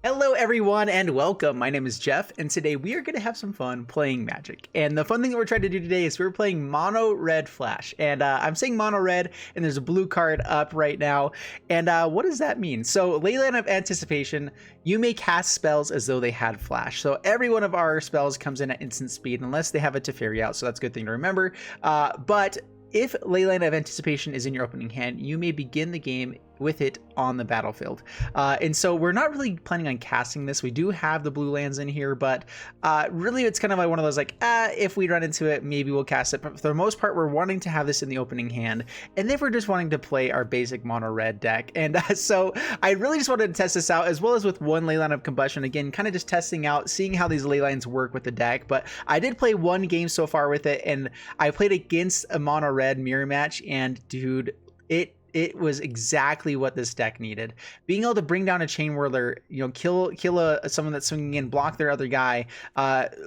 Hello everyone and welcome. My name is Jeff and today we are going to have some fun playing Magic. And the fun thing that we're trying to do today is we're playing mono red flash. And I'm saying mono red and there's a blue card up right now. And what does that mean? So Leyline of Anticipation, you may cast spells as though they had flash. So every one of our spells comes in at instant speed unless they have a Teferi out. So that's a good thing to remember. But if Leyline of Anticipation is in your opening hand, you may begin the game with it on the battlefield. And so we're not really planning on casting this. We do have the blue lands in here, but really it's kind of like one of those like, if we run into it, maybe we'll cast it. But for the most part, we're wanting to have this in the opening hand. And then we're just wanting to play our basic mono red deck. And so I really just wanted to test this out as well as with one Leyline of Combustion. Again, kind of just testing out, seeing how these Leylines work with the deck. But I did play one game so far with it, and I played against a mono red mirror match, and dude, it was exactly what this deck needed. Being able to bring down a Chain Whirler, kill someone that's swinging in, block their other guy.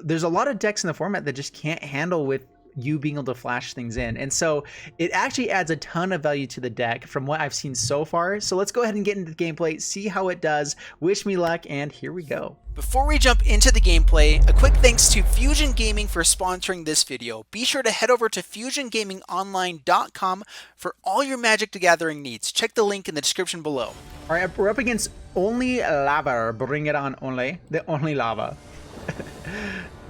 There's a lot of decks in the format that just can't handle with you being able to flash things in. And so it actually adds a ton of value to the deck from what I've seen so far. So let's go ahead and get into the gameplay, see how it does. Wish me luck, and here we go. Before we jump into the gameplay, a quick thanks to Fusion Gaming for sponsoring this video. Be sure to head over to fusiongamingonline.com for all your Magic the Gathering needs. Check the link in the description below. All right, we're up against Only Lava. Bring it on, Only. The Only Lava.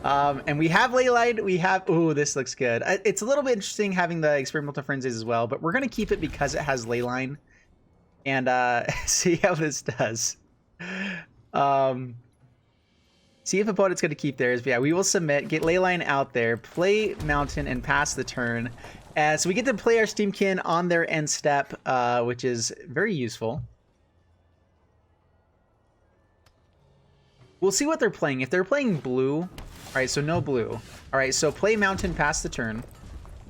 And we have Leyline, we have, ooh, this looks good. It's a little bit interesting having the Experimental Frenzies as well, but we're going to keep it because it has Leyline. And see how this does. See if opponent's going to keep theirs. But yeah, we will submit, get Leyline out there, play Mountain, and pass the turn. So we get to play our Steamkin on their end step, which is very useful. We'll see what they're playing. If they're playing blue, all right, so no blue. All right, so play Mountain, pass the turn.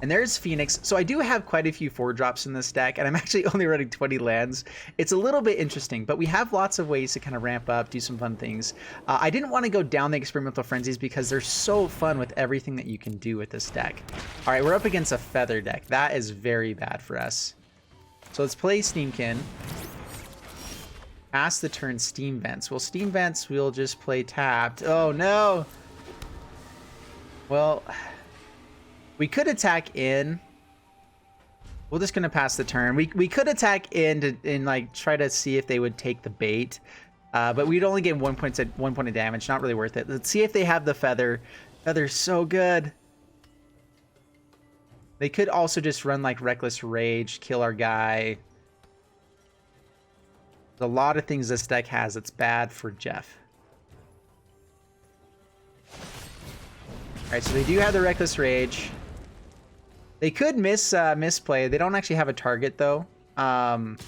And there's Phoenix. So I do have quite a few 4-drops in this deck, and I'm actually only running 20 lands. It's a little bit interesting, but we have lots of ways to kind of ramp up, do some fun things. I didn't want to go down the Experimental Frenzies because they're so fun with everything that you can do with this deck. All right, we're up against a Feather deck. That is very bad for us. So let's play Steamkin. Pass the turn, Steam Vents. Well, Steam Vents, we'll just play tapped. Oh, no! Well, we could attack in. We're just going to pass the turn. We could attack in and like try to see if they would take the bait. But we'd only get 1 point of damage. Not really worth it. Let's see if they have the Feather. Feather's so good. They could also just run like Reckless Rage, kill our guy. There's a lot of things this deck has that's bad for Jeff. Alright, so they do have the Reckless Rage. They could misplay. They don't actually have a target, though. I'm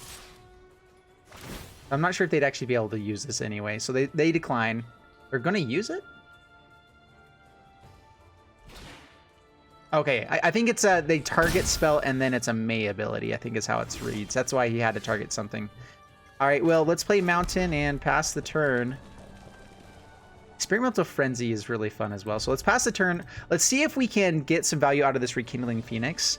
not sure if they'd actually be able to use this anyway. So they decline. They're going to use it? Okay, I think it's they target spell and then it's a May ability, I think is how it reads. That's why he had to target something. Alright, well, let's play Mountain and pass the turn. Experimental Frenzy is really fun as well. So let's pass the turn. Let's see if we can get some value out of this Rekindling Phoenix.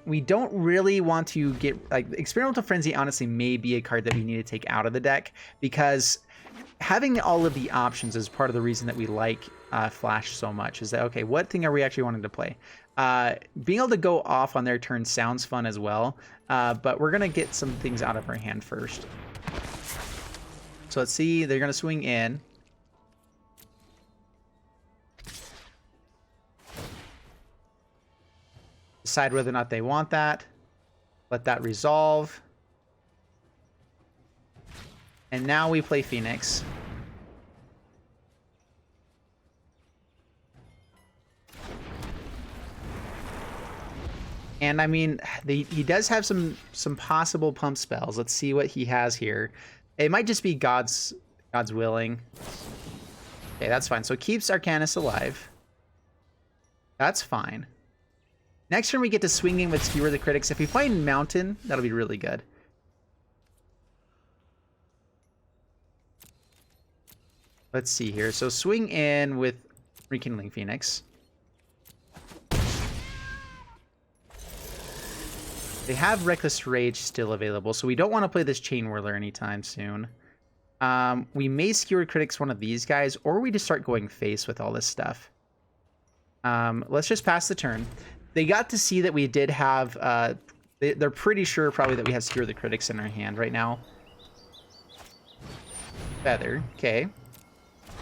We don't really want to get... like Experimental Frenzy honestly may be a card that we need to take out of the deck because having all of the options is part of the reason that we like Flash so much. Is that, okay, what thing are we actually wanting to play? Being able to go off on their turn sounds fun as well, but we're going to get some things out of our hand first. So let's see. They're going to swing in. Decide whether or not they want that. Let that resolve. And now we play Phoenix. And I mean, he does have some possible pump spells. Let's see what he has here. It might just be God's willing. Okay, that's fine. So it keeps Arcanus alive. That's fine. Next turn we get to swing in with Skewer the Critics. If we find Mountain, that'll be really good. Let's see here. So swing in with Rekindling Phoenix. They have Reckless Rage still available, so we don't want to play this Chain Whirler anytime soon. We may skewer critics one of these guys, or we just start going face with all this stuff. Let's just pass the turn. They got to see that we did have, they're pretty sure probably that we have skewer the critics in our hand right now. Feather, okay.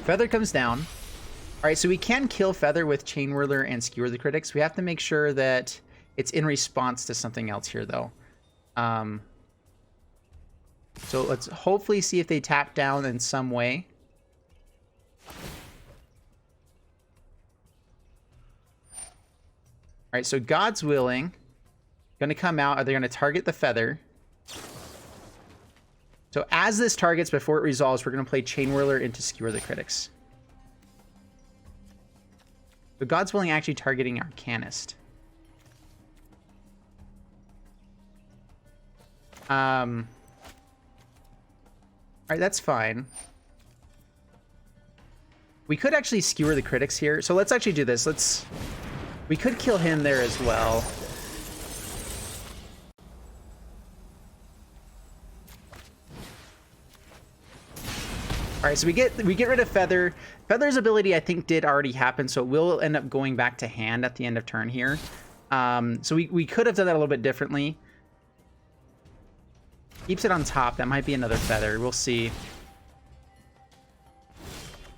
Feather comes down. All right, so we can kill Feather with Chain Whirler and skewer the critics. We have to make sure that it's in response to something else here, though. So let's hopefully see if they tap down in some way. All right, so God's Willing. Going to come out. Are they going to target the Feather? So as this targets before it resolves, we're going to play Chain Whirler into skewer the critics. So God's Willing actually targeting Arcanist. All right, that's fine. We could actually skewer the critics here. So let's actually do this. We could kill him there as well. All right, so we get rid of Feather. Feather's ability, I think, did already happen, so it will end up going back to hand at the end of turn here. So we could have done that a little bit differently. Keeps it on top. That might be another Feather. We'll see.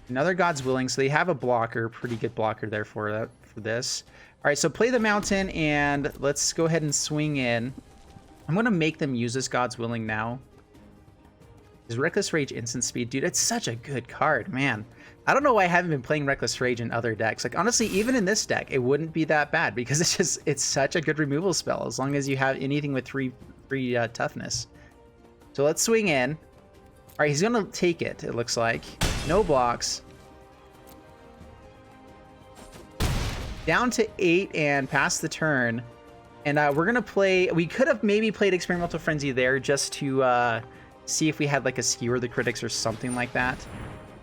Another God's Willing. So they have a blocker. Pretty good blocker there for this. All right, so play the Mountain, and let's go ahead and swing in. I'm going to make them use this God's Willing now. Is Reckless Rage instant speed? Dude, it's such a good card, man. I don't know why I haven't been playing Reckless Rage in other decks. Like, honestly, even in this deck, it wouldn't be that bad because it's such a good removal spell as long as you have anything with three toughness. So let's swing in. All right, he's going to take it, it looks like. No blocks. Down to 8 and pass the turn. And we're going to play... We could have maybe played Experimental Frenzy there just to see if we had like a skewer the critics or something like that.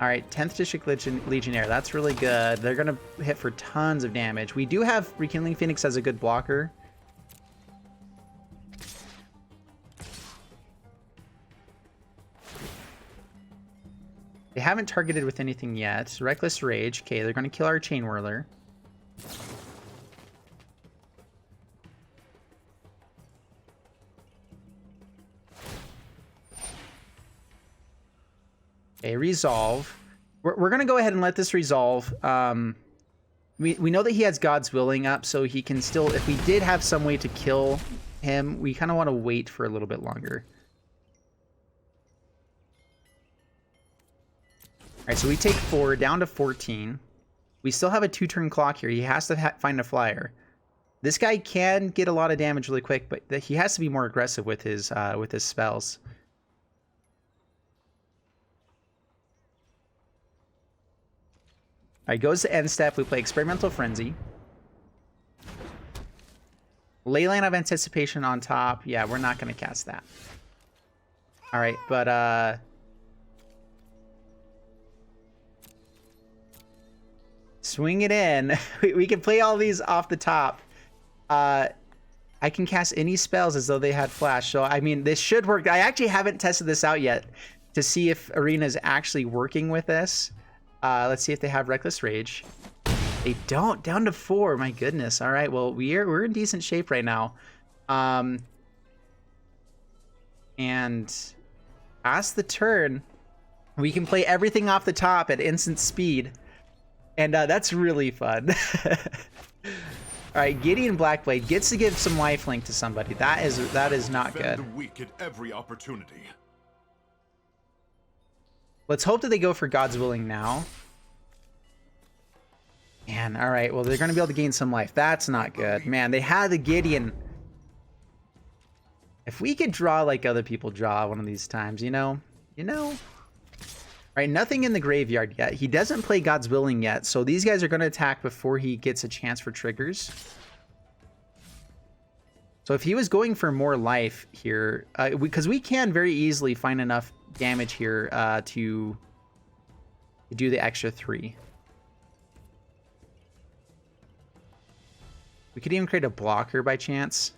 All right, 10th District Legionnaire. That's really good. They're going to hit for tons of damage. We do have Rekindling Phoenix as a good blocker. They haven't targeted with anything yet. Reckless Rage. Okay, they're going to kill our Chain Whirler. Okay, resolve. We're going to go ahead and let this resolve. We know that he has God's Willing up, so he can still... If we did have some way to kill him, we kind of want to wait for a little bit longer. All right, so we take 4 down to 14. We still have a 2-turn clock here. He has to find a flyer. This guy can get a lot of damage really quick, but he has to be more aggressive with his spells. All right, goes to end step. We play Experimental Frenzy. Leyline of Anticipation on top. Yeah, we're not going to cast that. All right, but... swing it in. We can play all these off the top. I can cast any spells as though they had flash. So, I mean, this should work. I actually haven't tested this out yet to see if Arena is actually working with this. Let's see if they have Reckless Rage. They don't. Down to 4. My goodness. All right. Well, we're in decent shape right now. And past the turn, we can play everything off the top at instant speed. And that's really fun. All right, Gideon Blackblade gets to give some lifelink to somebody. That is not good. The weak at every opportunity. Let's hope that they go for God's Willing now. Man, all right. Well, they're going to be able to gain some life. That's not good. Man, they had the Gideon. If we could draw like other people draw one of these times, you know? All right, nothing in the graveyard yet. He doesn't play God's Willing yet, so these guys are going to attack before he gets a chance for triggers. So if he was going for more life here, because we can very easily find enough damage here to do the extra 3. We could even create a blocker by chance.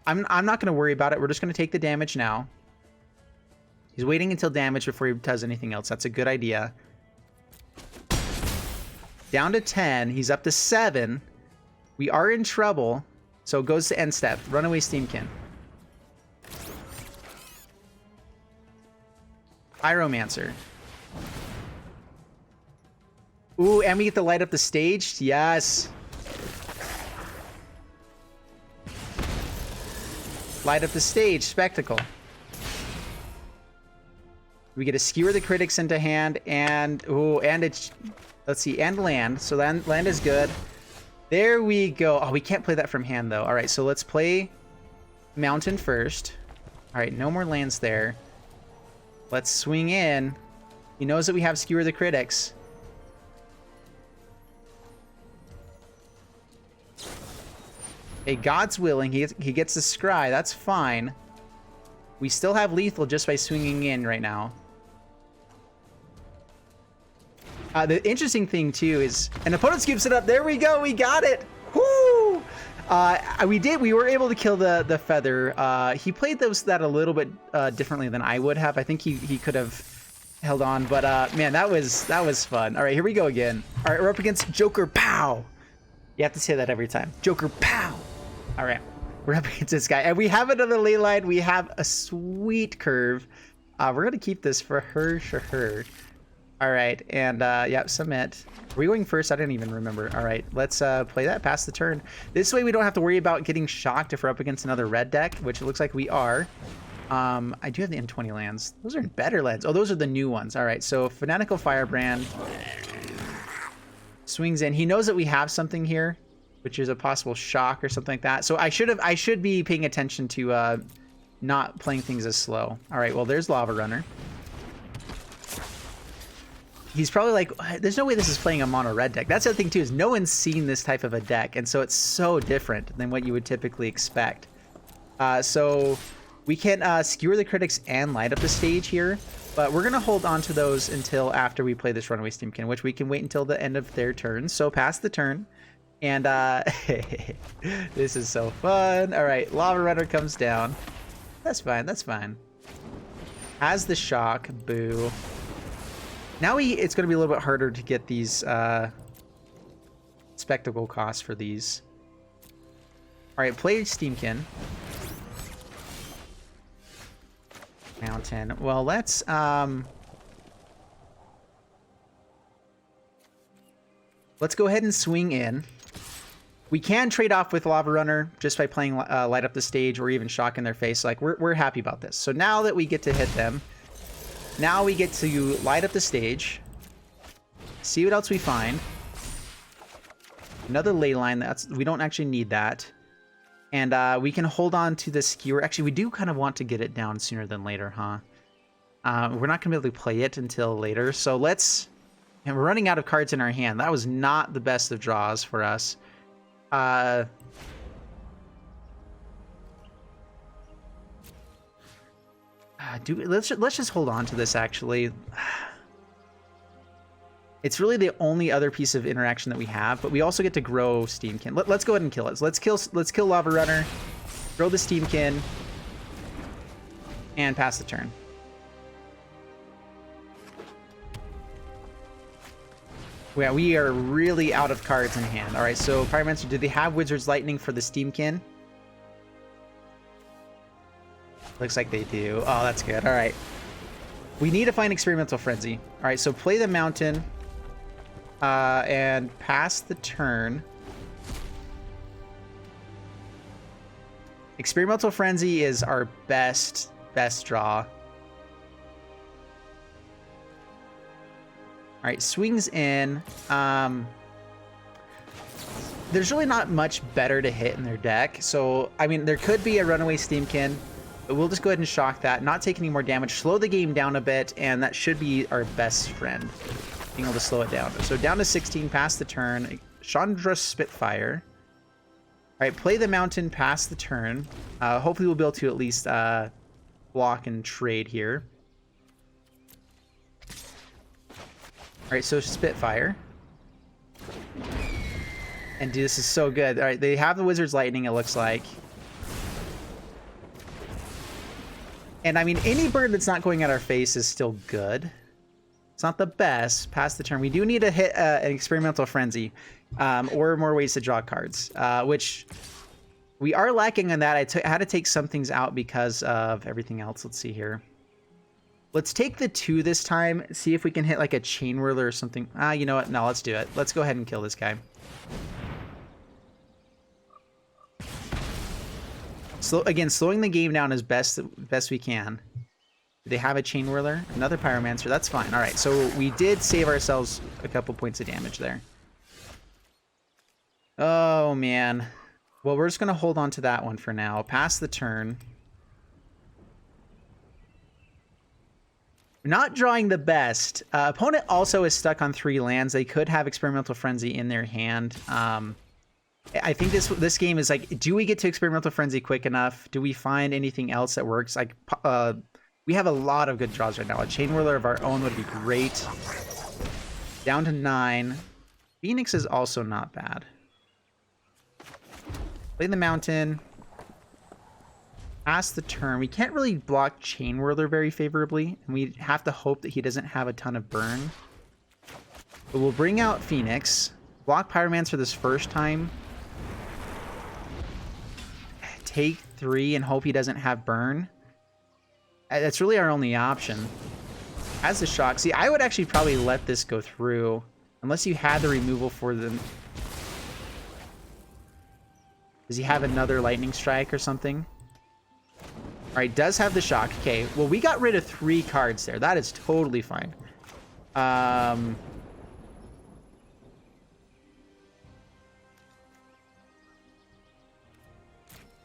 I'm not going to worry about it. We're just going to take the damage now. He's waiting until damage before he does anything else. That's a good idea. Down to 10. He's up to 7. We are in trouble. So it goes to end step. Runaway Steamkin. Pyromancer. Ooh, and we get to light up the stage. Yes. Light up the stage. Spectacle. We get to skewer the critics into hand and ooh, and it's, let's see, and land. So land is good. There we go. Oh, we can't play that from hand though. All right, so let's play mountain first. All right, no more lands there. Let's swing in. He knows that we have skewer the critics. Hey, God's willing. He gets the scry. That's fine. We still have lethal just by swinging in right now. The interesting thing too is an opponent scoops it up. There we go. We got it. Woo! We were able to kill the feather. He played that a little bit differently than I would have. I think he could have held on, but man, that was fun. All right, here we go again. All right, we're up against Joker Pow. You have to say that every time. Joker Pow. All right, we're up against this guy, and we have another Leyline. We have a sweet curve. We're gonna keep this for her, sure. All right, and yeah, submit. Are we going first? I didn't even remember. All right, let's play that, pass the turn. This way we don't have to worry about getting shocked if we're up against another red deck, which it looks like we are. I do have the M20 lands. Those are better lands. Oh, those are the new ones. All right, so Fanatical Firebrand swings in. He knows that we have something here, which is a possible shock or something like that. So I should be paying attention to not playing things as slow. All right, well, there's Lava Runner. He's probably like, there's no way this is playing a mono red deck. That's the other thing too, is no one's seen this type of a deck, and so it's so different than what you would typically expect. So we can skewer the critics and light up the stage here, but we're gonna hold on to those until after we play this Runaway Steamkin, which we can wait until the end of their turn. So pass the turn, and this is so fun. All right, Lava Runner comes down. That's fine. That's fine. Has the shock. Boo. Now it's going to be a little bit harder to get these spectacle costs for these. All right, play Steamkin. Mountain. Well, let's go ahead and swing in. We can trade off with Lava Runner just by playing light up the stage or even shock in their face. Like we're happy about this. So now that we get to hit them. Now we get to light up the stage, see what else we find. Another Leyline, we don't actually need that. And we can hold on to the skewer. Actually, we do kind of want to get it down sooner than later, huh? We're not going to be able to play it until later. So let's... And we're running out of cards in our hand. That was not the best of draws for us. Let's just hold on to this, actually. It's really the only other piece of interaction that we have, but we also get to grow Steamkin. Let's go ahead and kill it. So let's kill Lava Runner, grow the Steamkin, and pass the turn. Yeah, we are really out of cards in hand. All right, so Pyromancer, do they have Wizard's Lightning for the Steamkin? Looks like they do. Oh, that's good. All right. We need to find Experimental Frenzy. All right, so play the mountain and pass the turn. Experimental Frenzy is our best draw. All right, swings in. There's really not much better to hit in their deck. So, I mean, there could be a Runaway Steamkin. But we'll just go ahead and shock that, not take any more damage, slow the game down a bit, and that should be our best friend, being able to slow it down. So down to 16, pass the turn. Chandra Spitfire. All right, play the mountain, pass the turn. Hopefully we'll be able to at least block and trade here. All right, so Spitfire. And dude, this is so good. All right, they have the Wizard's Lightning, it looks like. And I mean, any bird that's not going at our face is still good. It's not the best. Past the turn. We do need to hit an experimental frenzy or more ways to draw cards, which we are lacking on that. I had to take some things out because of everything else. Let's see here. Let's take the 2 this time. See if we can hit like a chain whirler or something. You know what? No, let's do it. Let's go ahead and kill this guy. Again, slowing the game down as best we can. Do they have a chain whirler? Another pyromancer. That's fine. All right, so we did save ourselves a couple points of damage there. Oh, man. Well, we're just going to hold on to that one for now. Pass the turn. Not drawing the best. Opponent also is stuck on 3 lands. They could have Experimental Frenzy in their hand. I think this game is like, do we get to Experimental Frenzy quick enough? Do we find anything else that works? Like, we have a lot of good draws right now. A Chain Whirler of our own would be great. Down to 9. Phoenix is also not bad. Play the Mountain. Pass the turn. We can't really block Chain Whirler very favorably, and we have to hope that he doesn't have a ton of burn. But we'll bring out Phoenix. Block Pyromancer this first time. Take 3 and hope he doesn't have burn. That's really our only option. Has the shock. See, I would actually probably let this go through. Unless you had the removal for them. Does he have another lightning strike or something? Alright, does have the shock. Okay, well, we got rid of 3 cards there. That is totally fine.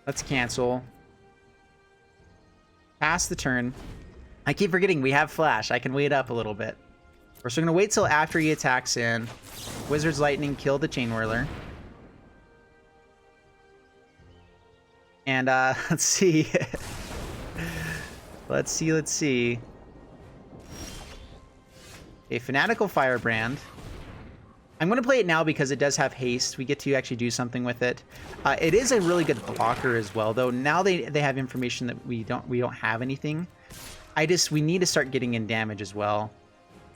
Let's cancel. Pass the turn. I keep forgetting we have flash. I can wait up a little bit. We're still going to wait till after he attacks in. Wizard's Lightning killed the Chain Whirler. And let's see. let's see. A Fanatical Firebrand. I'm going to play it now because it does have haste. We get to actually do something with it. It is a really good blocker as well, though. Now they have information that we don't have anything. We need to start getting in damage as well.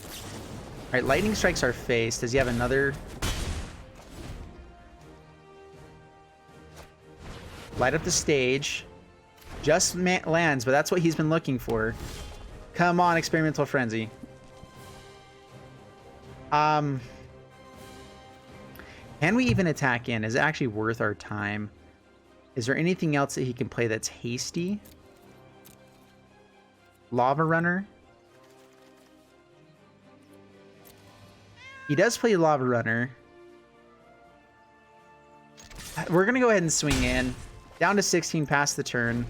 All right, Lightning strikes our face. Does he have another? Light up the stage. Just lands, but that's what he's been looking for. Come on, Experimental Frenzy. Can we even attack in? Is it actually worth our time? Is there anything else that he can play that's hasty? Lava Runner. He does play Lava Runner. We're going to go ahead and swing in. Down to 16 past the turn.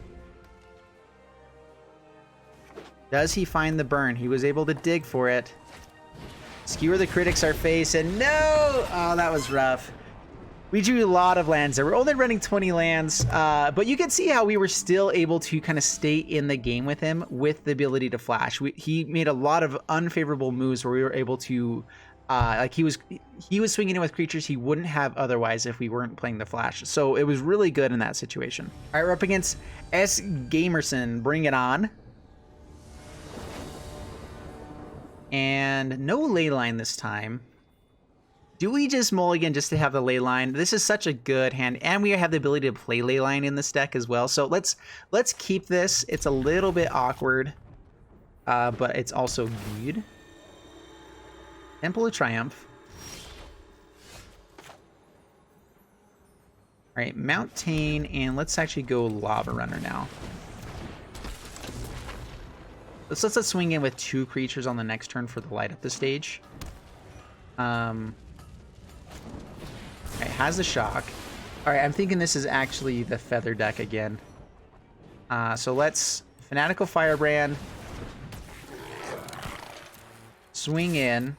Does he find the burn? He was able to dig for it. Skewer the Critics our face, and no! Oh, that was rough. We drew a lot of lands there. We're only running 20 lands, but you can see how we were still able to kind of stay in the game with him with the ability to flash. He made a lot of unfavorable moves where we were able to, like he was swinging in with creatures he wouldn't have otherwise if we weren't playing the flash. So it was really good in that situation. All right, we're up against S. Gamerson. Bring it on. And no Leyline this time. Do we just mulligan just to have the Leyline? This is such a good hand, and we have the ability to play Leyline in this deck as well. So let's keep this. It's a little bit awkward, but it's also good. Temple of Triumph. All right, Mountain, and let's actually go Lava Runner now. Let's swing in with 2 creatures on the next turn for the light up the stage. It has the shock. All right, I'm thinking this is actually the feather deck again. So let's Fanatical Firebrand. Swing in.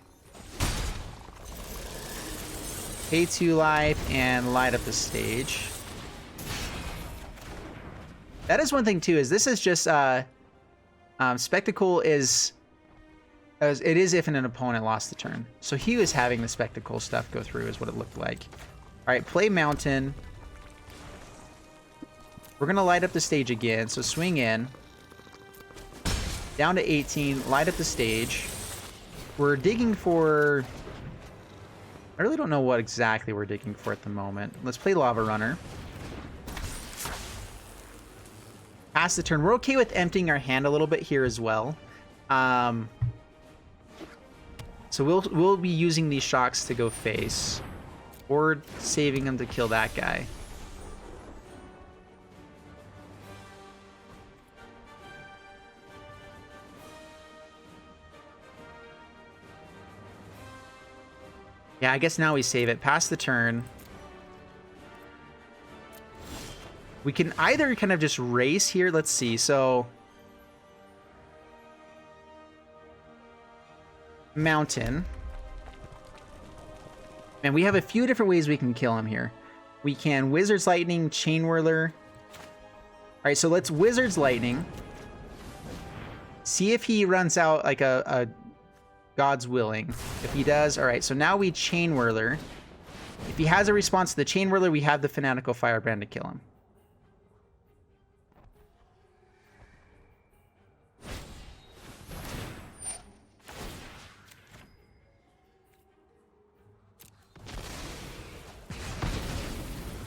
Pay 2 life and light up the stage. That is one thing too, is this is just Spectacle is it is if an opponent lost the turn. So he was having the Spectacle stuff go through is what it looked like. All right, play Mountain. We're going to light up the stage again, so swing in. Down to 18. Light up the stage. We're digging for... I really don't know what exactly we're digging for at the moment. Let's play Lava Runner. Pass the turn. We're okay with emptying our hand a little bit here as well. So we'll be using these shocks to go face. Or saving them to kill that guy. Yeah, I guess now we save it. Pass the turn. We can either kind of just race here. Let's see. So... Mountain. And we have a few different ways we can kill him here. We can Wizard's Lightning, Chain Whirler. Alright, so let's Wizard's Lightning. See if he runs out like a God's Willing. If he does, alright, so now we Chain Whirler. If he has a response to the Chain Whirler, we have the Fanatical Firebrand to kill him.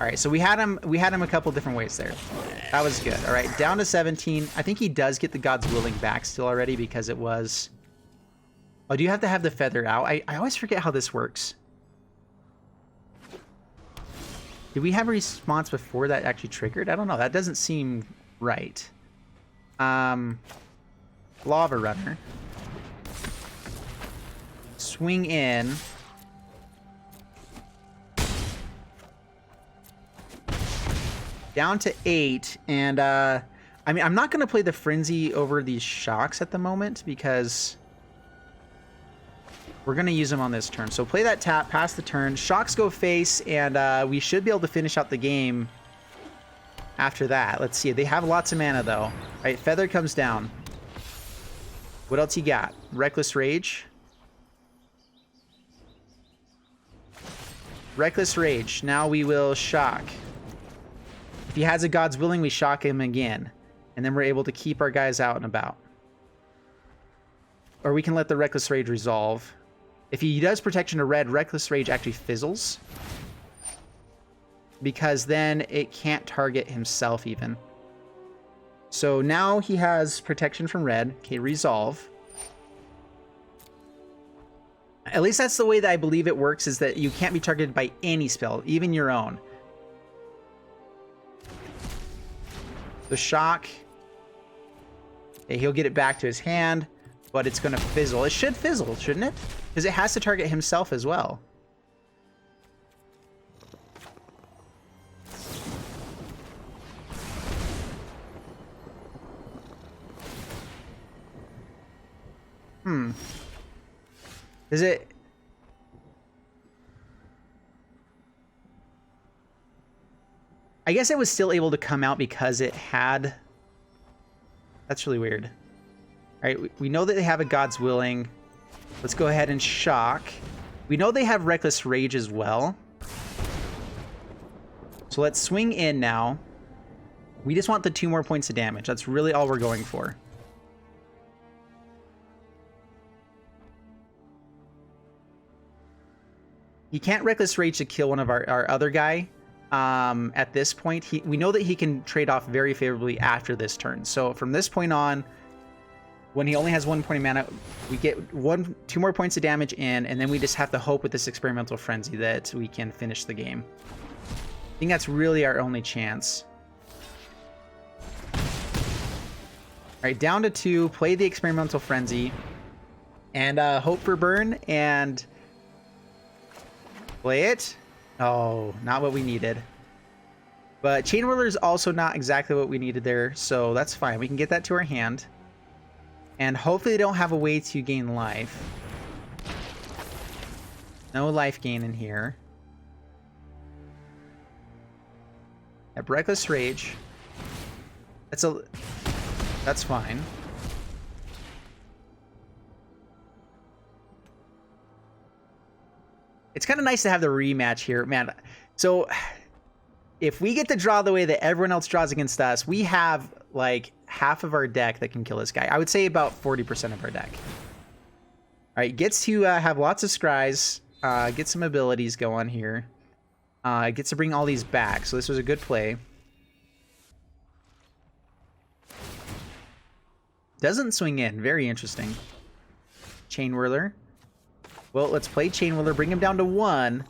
All right, so we had him a couple different ways there. That was good. All right, down to 17. I think he does get the God's Willing back still already because it was... Oh, do you have to have the feather out? I always forget how this works. Did we have a response before that actually triggered? I don't know. That doesn't seem right. Lava Runner. Swing in. Down to 8, and I mean, I'm not going to play the Frenzy over these shocks at the moment because we're going to use them on this turn. So play that tap, pass the turn, shocks go face, and we should be able to finish out the game after that. Let's see. They have lots of mana, though. All right, Feather comes down. What else you got? Reckless Rage. Reckless Rage. Now we will shock. If he has a God's Willing, we shock him again. And then we're able to keep our guys out and about. Or we can let the Reckless Rage resolve. If he does protection to red, Reckless Rage actually fizzles. Because then it can't target himself even. So now he has protection from red. Okay, resolve. At least that's the way that I believe it works, is that you can't be targeted by any spell, even your own. The shock. Okay, he'll get it back to his hand, but it's going to fizzle. It should fizzle, shouldn't it? Because it has to target himself as well. Is it... I guess it was still able to come out because it had... That's really weird. All right, we know that they have a God's Willing. Let's go ahead and shock. We know they have Reckless Rage as well. So let's swing in now. We just want the 2 more points of damage. That's really all we're going for. He can't Reckless Rage to kill one of our other guy. At this point, we know that he can trade off very favorably after this turn. So from this point on, when he only has 1 point of mana, we get 2 more points of damage in, and then we just have to hope with this Experimental Frenzy that we can finish the game. I think that's really our only chance. All right, down to 2, play the Experimental Frenzy, and hope for burn, and play it. Oh, not what we needed. But Chain Whirler is also not exactly what we needed there, so that's fine. We can get that to our hand. And hopefully they don't have a way to gain life. No life gain in here. At Reckless Rage. That's fine. It's kind of nice to have the rematch here, man. So if we get to draw the way that everyone else draws against us, we have like half of our deck that can kill this guy. I would say about 40% of our deck. All right, gets to have lots of scries, get some abilities going here. Gets to bring all these back, so this was a good play. Doesn't swing in, very interesting. Chain Whirler. Well, let's play Chain Whirler, bring him down to 1.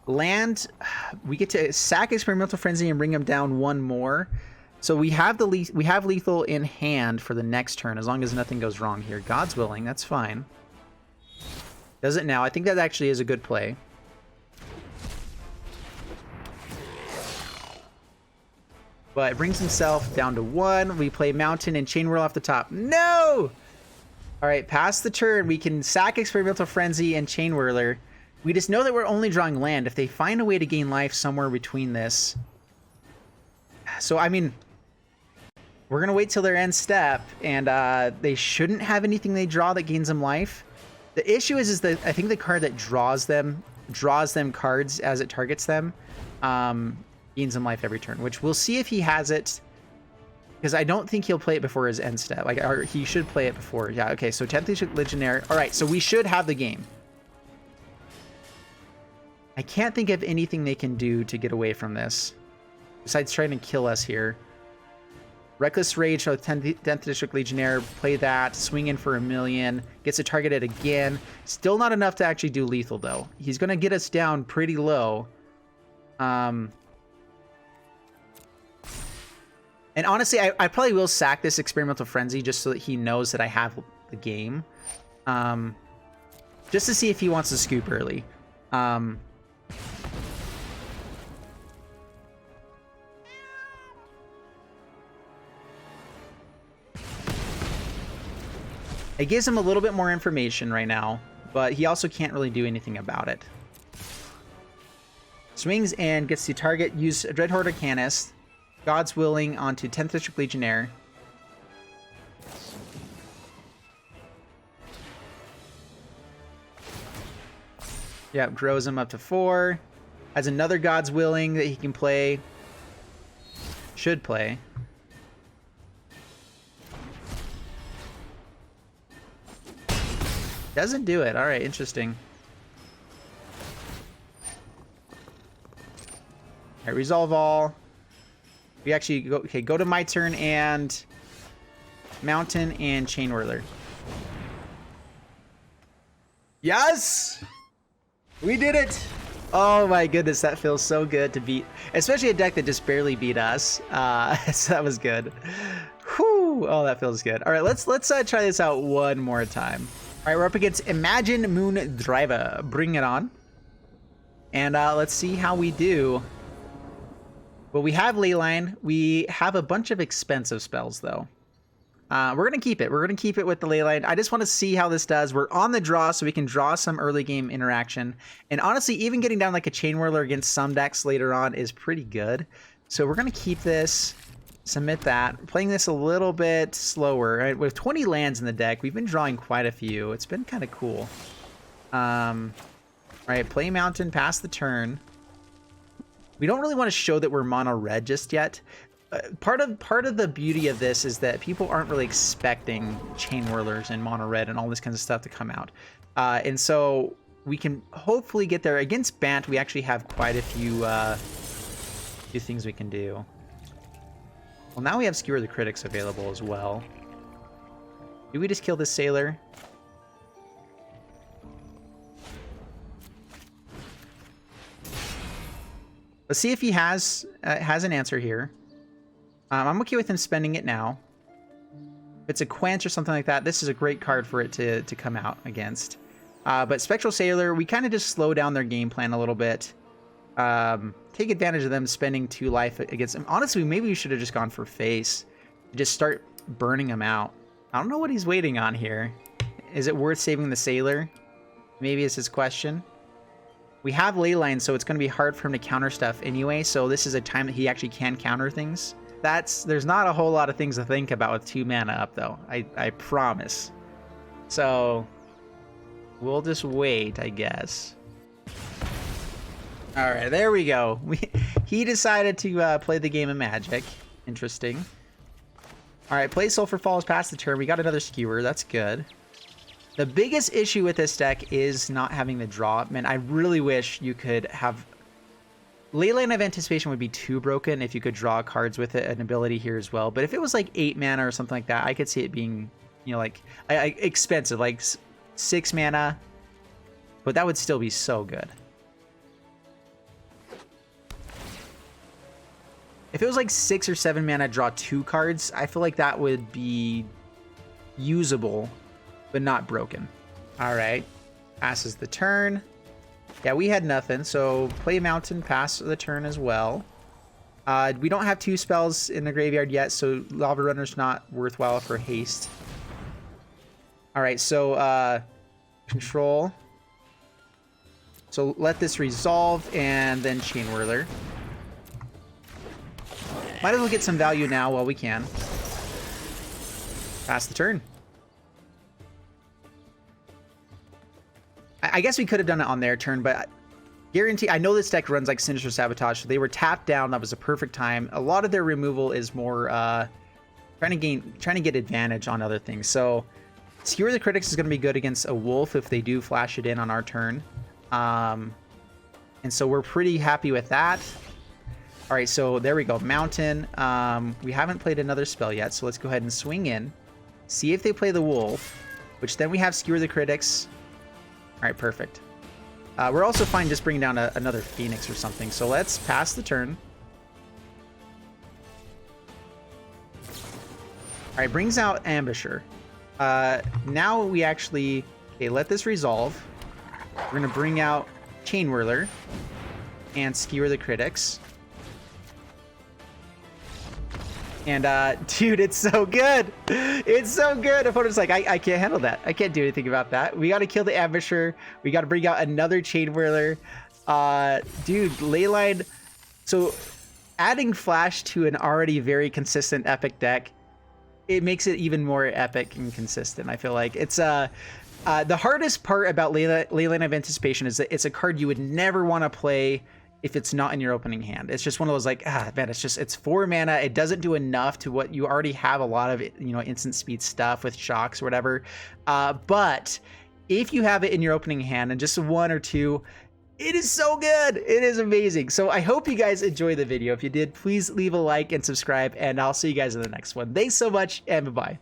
Land, we get to sack Experimental Frenzy and bring him down 1 more. So we have lethal in hand for the next turn, as long as nothing goes wrong here. God's Willing, that's fine. Does it now. I think that actually is a good play. But it brings himself down to 1. We play Mountain and Chain Whirl off the top. No! All right, pass the turn. We can sack Experimental Frenzy and Chain Whirler. We just know that we're only drawing land. If they find a way to gain life somewhere between this. So, I mean, we're going to wait till their end step. And they shouldn't have anything they draw that gains them life. The issue is that I think the card that draws them cards as it targets them. Gains him life every turn, which we'll see if he has it, because I don't think he'll play it before his end step. Like, or he should play it before. Yeah, okay, so 10th Legionnaire. All right, so we should have the game. I can't think of anything they can do to get away from this, besides trying to kill us here. Reckless Rage, so 10th District Legionnaire, play that, swing in for 1,000,000, gets it targeted again. Still not enough to actually do lethal, though. He's going to get us down pretty low. And honestly, I probably will sack this Experimental Frenzy just so that he knows that I have the game. Just to see if he wants to scoop early. It gives him a little bit more information right now, but he also can't really do anything about it. Swings and gets to target, use Dreadhorde Arcanist. God's Willing onto 10th District Legionnaire. Yep, grows him up to 4. Has another God's Willing that he can play. Should play. Doesn't do it. All right, interesting. All right, resolve all. We actually go, okay, go to my turn and Mountain and Chain Whirler. Yes! We did it! Oh my goodness, that feels so good to beat, especially a deck that just barely beat us. So that was good. Whew! Oh, that feels good. All right, let's try this out one more time. All right, we're up against Imagine Moon Driver. Bring it on. And let's see how we do. Well, we have Leyline. We have a bunch of expensive spells, though. We're going to keep it. We're going to keep it with the Leyline. I just want to see how this does. We're on the draw, so we can draw some early game interaction. And honestly, even getting down like a Chain Whirler against some decks later on is pretty good. So we're going to keep this, submit that. Playing this a little bit slower. Right? With 20 lands in the deck, we've been drawing quite a few. It's been kind of cool. All right, play Mountain, pass the turn. We don't really want to show that we're mono red just yet. Part of the beauty of this is that people aren't really expecting Chain Whirlers and mono red and all this kind of stuff to come out. And so we can hopefully get there. Against Bant, we actually have quite a few things we can do. Well, now we have Skewer the Critics available as well. Do we just kill this Sailor? Let's see if he has an answer here. I'm okay with him spending it now. If it's a Quench or something like that, this is a great card for it to come out against. But Spectral Sailor, we kind of just slow down their game plan a little bit. Take advantage of them spending 2 life against him. Honestly, maybe we should have just gone for face. Just start burning him out. I don't know what he's waiting on here. Is it worth saving the Sailor? Maybe is his question. We have Leyline, so it's going to be hard for him to counter stuff anyway, so this is a time that he actually can counter things. There's not a whole lot of things to think about with 2 mana up, though. I promise. So we'll just wait, I guess. All right, there we go. He decided to play the game of Magic. Interesting. All right, play Sulfur Falls past the turn. We got another Skewer. That's good. The biggest issue with this deck is not having the draw. Man, I really wish you could have... Leyline of Anticipation would be too broken if you could draw cards with it, an ability here as well. But if it was like 8 mana or something like that, I could see it being, you know, like expensive, like 6 mana. But that would still be so good. If it was like 6 or 7 mana, draw 2 cards, I feel like that would be usable, but not broken. All right, passes the turn. Yeah, we had nothing, so play Mountain, pass the turn as well. We don't have 2 spells in the graveyard yet, so Lava Runner's not worthwhile for haste. All right, so control. So let this resolve, and then Chain Whirler. Might as well get some value now while we can. Pass the turn. I guess we could have done it on their turn, but guarantee, I know this deck runs like Sinister Sabotage, so they were tapped down. That was a perfect time. A lot of their removal is more trying to get advantage on other things. So Skewer the Critics is going to be good against a Wolf if they do flash it in on our turn. And so we're pretty happy with that. All right, so there we go. Mountain. We haven't played another spell yet, so let's go ahead and swing in. See if they play the Wolf, which then we have Skewer the Critics. All right, perfect. We're also fine just bringing down another Phoenix or something. So let's pass the turn. All right, brings out Ambusher. Now we actually... Okay, let this resolve. We're going to bring out Chain Whirler and Skewer the Critics. And, dude, it's so good. It's so good. Opponent's like, I can't handle that. I can't do anything about that. We got to kill the Ambusher. We got to bring out another Chain Whirler. Dude, Leyline. So, adding Flash to an already very consistent epic deck, it makes it even more epic and consistent, I feel like. It's, the hardest part about Leyline of Anticipation is that it's a card you would never want to play if it's not in your opening hand. It's just one of those like, man, it's 4 mana. It doesn't do enough to what you already have a lot of, you know, instant speed stuff with shocks or whatever. But if you have it in your opening hand and just 1 or 2, it is so good. It is amazing. So I hope you guys enjoyed the video. If you did, please leave a like and subscribe, and I'll see you guys in the next one. Thanks so much, and bye-bye.